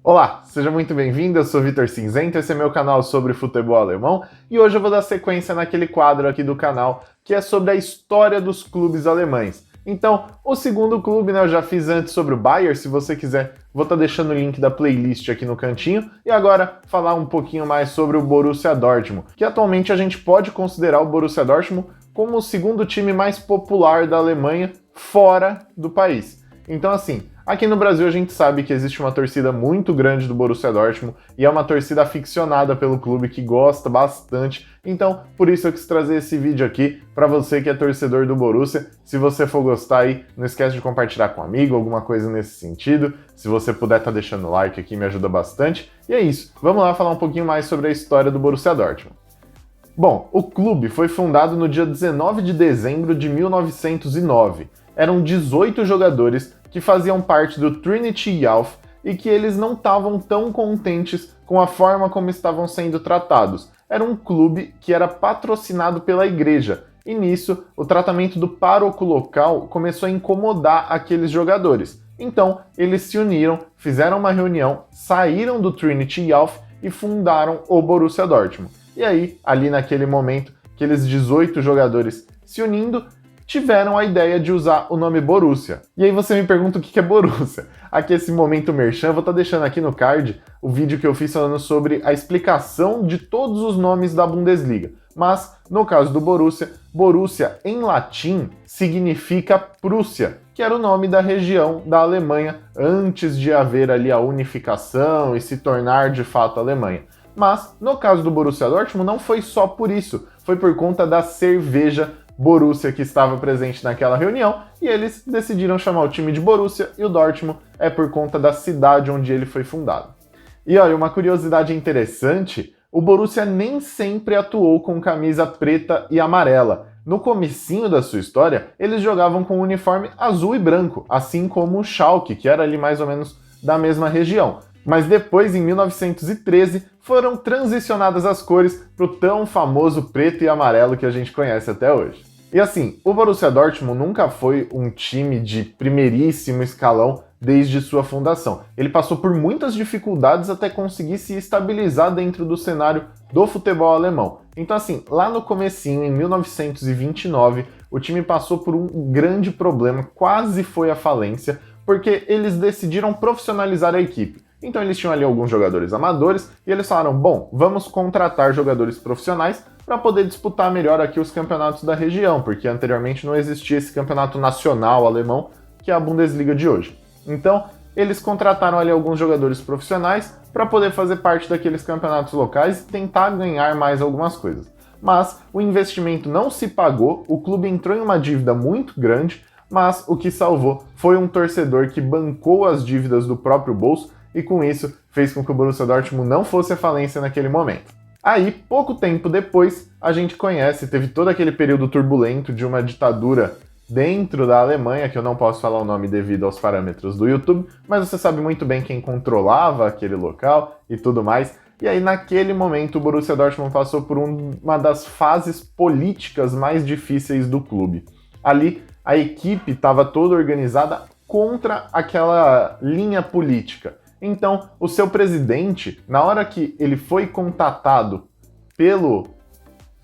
Olá, seja muito bem-vindo, eu sou Vitor Cinzento, esse é meu canal sobre futebol alemão e hoje eu vou dar sequência naquele quadro aqui do canal que é sobre a história dos clubes alemães. Então, o segundo clube, eu já fiz antes sobre o Bayern, se você quiser, vou estar deixando o link da playlist aqui no cantinho. E agora, falar um pouquinho mais sobre o Borussia Dortmund, que atualmente a gente pode considerar o Borussia Dortmund como o segundo time mais popular da Alemanha fora do país. Então, assim, aqui no Brasil a gente sabe que existe uma torcida muito grande do Borussia Dortmund e é uma torcida aficionada pelo clube que gosta bastante. Então, por isso eu quis trazer esse vídeo aqui para você que é torcedor do Borussia. Se você for gostar aí, não esquece de compartilhar com um amigo, alguma coisa nesse sentido. Se você puder estar deixando o like aqui, me ajuda bastante. E é isso, vamos lá falar um pouquinho mais sobre a história do Borussia Dortmund. Bom, o clube foi fundado no dia 19 de dezembro de 1909. Eram 18 jogadores que faziam parte do Trinity Youth e que eles não estavam tão contentes com a forma como estavam sendo tratados. Era um clube que era patrocinado pela igreja, e nisso o tratamento do pároco local começou a incomodar aqueles jogadores. Então eles se uniram, fizeram uma reunião, saíram do Trinity Youth e fundaram o Borussia Dortmund. E aí, ali naquele momento, aqueles 18 jogadores se unindo, tiveram a ideia de usar o nome Borussia. E aí você me pergunta o que é Borussia. Aqui esse momento merchan, eu vou estar deixando aqui no card o vídeo que eu fiz falando sobre a explicação de todos os nomes da Bundesliga. Mas, no caso do Borussia, Borussia em latim significa Prússia, que era o nome da região da Alemanha antes de haver ali a unificação e se tornar de fato Alemanha. Mas, no caso do Borussia Dortmund, não foi só por isso, foi por conta da cerveja Borussia que estava presente naquela reunião, e eles decidiram chamar o time de Borussia, e o Dortmund é por conta da cidade onde ele foi fundado. E olha, uma curiosidade interessante, o Borussia nem sempre atuou com camisa preta e amarela. No comecinho da sua história, eles jogavam com uniforme azul e branco, assim como o Schalke, que era ali mais ou menos da mesma região. Mas depois, em 1913, foram transicionadas as cores para o tão famoso preto e amarelo que a gente conhece até hoje. E assim, o Borussia Dortmund nunca foi um time de primeiríssimo escalão desde sua fundação. Ele passou por muitas dificuldades até conseguir se estabilizar dentro do cenário do futebol alemão. Então assim, lá no comecinho, em 1929, o time passou por um grande problema, quase foi à falência, porque eles decidiram profissionalizar a equipe. Então eles tinham ali alguns jogadores amadores e eles falaram, bom, vamos contratar jogadores profissionais para poder disputar melhor aqui os campeonatos da região, porque anteriormente não existia esse campeonato nacional alemão, que é a Bundesliga de hoje. Então, eles contrataram ali alguns jogadores profissionais para poder fazer parte daqueles campeonatos locais e tentar ganhar mais algumas coisas. Mas o investimento não se pagou, o clube entrou em uma dívida muito grande, mas o que salvou foi um torcedor que bancou as dívidas do próprio bolso e com isso fez com que o Borussia Dortmund não fosse à falência naquele momento. Aí, pouco tempo depois, a gente teve todo aquele período turbulento de uma ditadura dentro da Alemanha, que eu não posso falar o nome devido aos parâmetros do YouTube, mas você sabe muito bem quem controlava aquele local e tudo mais. E aí, naquele momento, o Borussia Dortmund passou por uma das fases políticas mais difíceis do clube. Ali, a equipe estava toda organizada contra aquela linha política. Então, o seu presidente, na hora que ele foi contatado pelo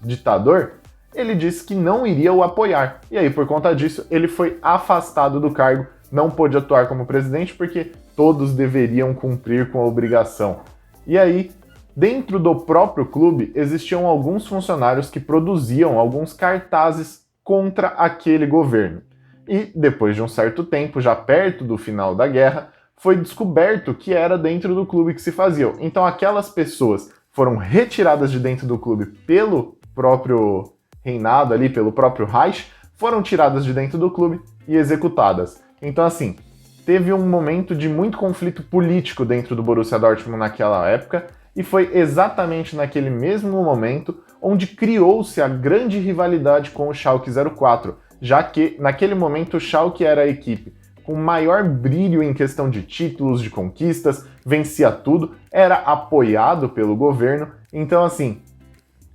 ditador, ele disse que não iria o apoiar. E aí, por conta disso, ele foi afastado do cargo, não pôde atuar como presidente porque todos deveriam cumprir com a obrigação. E aí, dentro do próprio clube, existiam alguns funcionários que produziam alguns cartazes contra aquele governo. E, depois de um certo tempo, já perto do final da guerra, foi descoberto que era dentro do clube que se faziam. Então aquelas pessoas foram retiradas de dentro do clube pelo próprio reinado ali, pelo próprio Reich, foram tiradas de dentro do clube e executadas. Então assim, teve um momento de muito conflito político dentro do Borussia Dortmund naquela época, e foi exatamente naquele mesmo momento onde criou-se a grande rivalidade com o Schalke 04, já que naquele momento o Schalke era a equipe com maior brilho em questão de títulos, de conquistas, vencia tudo, era apoiado pelo governo. Então, assim,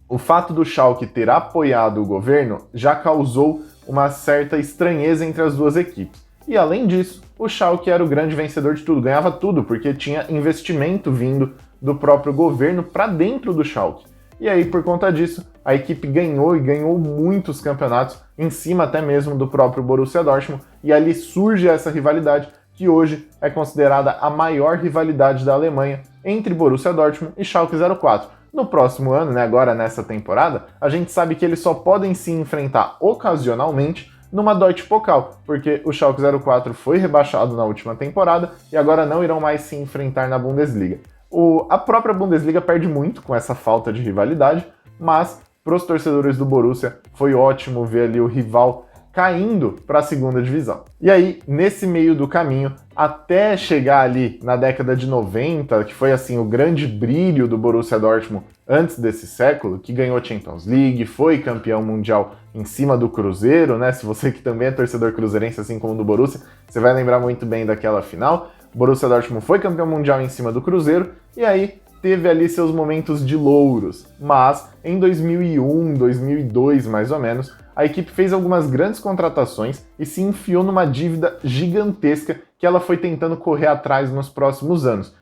o fato do Schalke ter apoiado o governo já causou uma certa estranheza entre as duas equipes. E além disso, o Schalke era o grande vencedor de tudo, ganhava tudo, porque tinha investimento vindo do próprio governo para dentro do Schalke. E aí, por conta disso, a equipe ganhou e ganhou muitos campeonatos, em cima até mesmo do próprio Borussia Dortmund, e ali surge essa rivalidade, que hoje é considerada a maior rivalidade da Alemanha entre Borussia Dortmund e Schalke 04. No próximo ano, agora nessa temporada, a gente sabe que eles só podem se enfrentar ocasionalmente numa Deutsche Pokal, porque o Schalke 04 foi rebaixado na última temporada e agora não irão mais se enfrentar na Bundesliga. A própria Bundesliga perde muito com essa falta de rivalidade, mas para os torcedores do Borussia foi ótimo ver ali o rival caindo para a segunda divisão. E aí, nesse meio do caminho, até chegar ali na década de 90, que foi assim o grande brilho do Borussia Dortmund antes desse século, que ganhou Champions League, foi campeão mundial em cima do Cruzeiro, né? Se você que também é torcedor cruzeirense, assim como do Borussia, você vai lembrar muito bem daquela final. O Borussia Dortmund foi campeão mundial em cima do Cruzeiro, e aí teve ali seus momentos de louros. Mas em 2001, 2002 mais ou menos, a equipe fez algumas grandes contratações e se enfiou numa dívida gigantesca que ela foi tentando correr atrás nos próximos anos.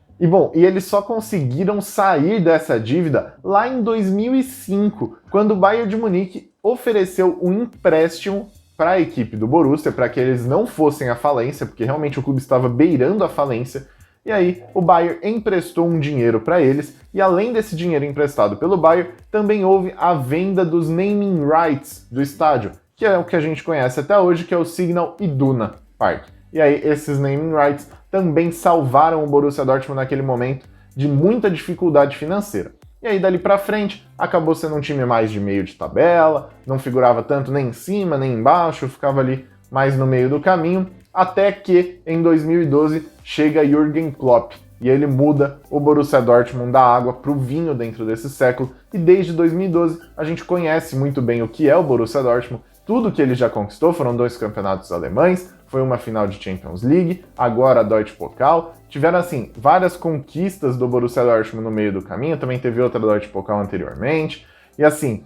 E eles só conseguiram sair dessa dívida lá em 2005, quando o Bayern de Munique ofereceu um empréstimo para a equipe do Borussia, para que eles não fossem à falência, porque realmente o clube estava beirando a falência. E aí o Bayern emprestou um dinheiro para eles, e além desse dinheiro emprestado pelo Bayern, também houve a venda dos naming rights do estádio, que é o que a gente conhece até hoje, que é o Signal Iduna Park. E aí esses naming rights também salvaram o Borussia Dortmund naquele momento de muita dificuldade financeira. E aí dali pra frente acabou sendo um time mais de meio de tabela, não figurava tanto nem em cima nem embaixo, ficava ali mais no meio do caminho, até que em 2012 chega Jürgen Klopp e ele muda o Borussia Dortmund da água para o vinho dentro desse século, e desde 2012 a gente conhece muito bem o que é o Borussia Dortmund, tudo que ele já conquistou, foram 2 campeonatos alemães, foi uma final de Champions League, agora a Deutsche Pokal, tiveram assim várias conquistas do Borussia Dortmund no meio do caminho, também teve outra Deutsche Pokal anteriormente, e assim,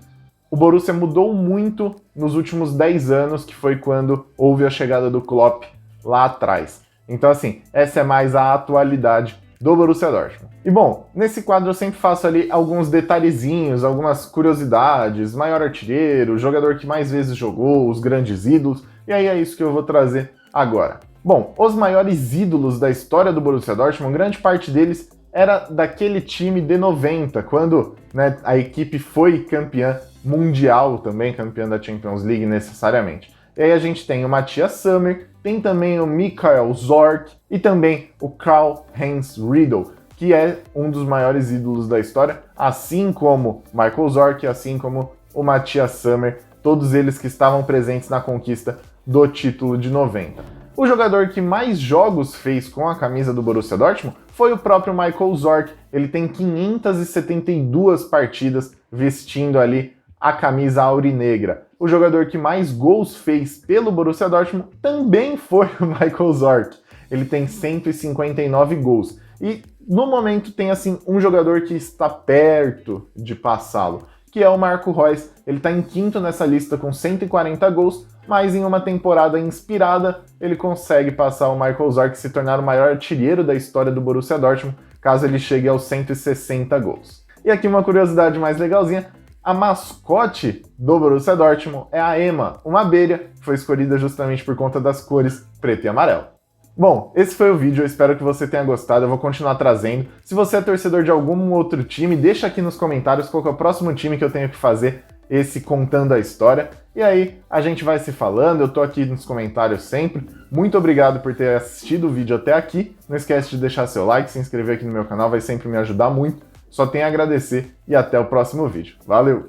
o Borussia mudou muito nos últimos 10 anos, que foi quando houve a chegada do Klopp lá atrás. Então assim, essa é mais a atualidade do Borussia Dortmund. E bom, nesse quadro eu sempre faço ali alguns detalhezinhos, algumas curiosidades, maior artilheiro, jogador que mais vezes jogou, os grandes ídolos, e aí é isso que eu vou trazer agora. Bom, os maiores ídolos da história do Borussia Dortmund, grande parte deles era daquele time de 90, quando a equipe foi campeã mundial também, campeã da Champions League necessariamente. E aí a gente tem o Matthias Sammer, tem também o Michael Zorc e também o Karl-Heinz Riedel, que é um dos maiores ídolos da história, assim como Michael Zorc, assim como o Matthias Sammer, todos eles que estavam presentes na conquista do título de 90. O jogador que mais jogos fez com a camisa do Borussia Dortmund foi o próprio Michael Zorc. Ele tem 572 partidas vestindo ali a camisa aurinegra. O jogador que mais gols fez pelo Borussia Dortmund também foi o Michael Zorc. Ele tem 159 gols. E no momento tem assim um jogador que está perto de passá-lo, que é o Marco Reus. Ele está em quinto nessa lista com 140 gols, mas em uma temporada inspirada ele consegue passar o Michael Zorc e se tornar o maior artilheiro da história do Borussia Dortmund, caso ele chegue aos 160 gols. E aqui uma curiosidade mais legalzinha, a mascote do Borussia Dortmund é a Ema, uma abelha que foi escolhida justamente por conta das cores preto e amarelo. Bom, esse foi o vídeo, eu espero que você tenha gostado, eu vou continuar trazendo. Se você é torcedor de algum outro time, deixa aqui nos comentários qual que é o próximo time que eu tenho que fazer esse contando a história. E aí, a gente vai se falando, eu tô aqui nos comentários sempre. Muito obrigado por ter assistido o vídeo até aqui. Não esquece de deixar seu like, se inscrever aqui no meu canal, vai sempre me ajudar muito. Só tenho a agradecer e até o próximo vídeo. Valeu!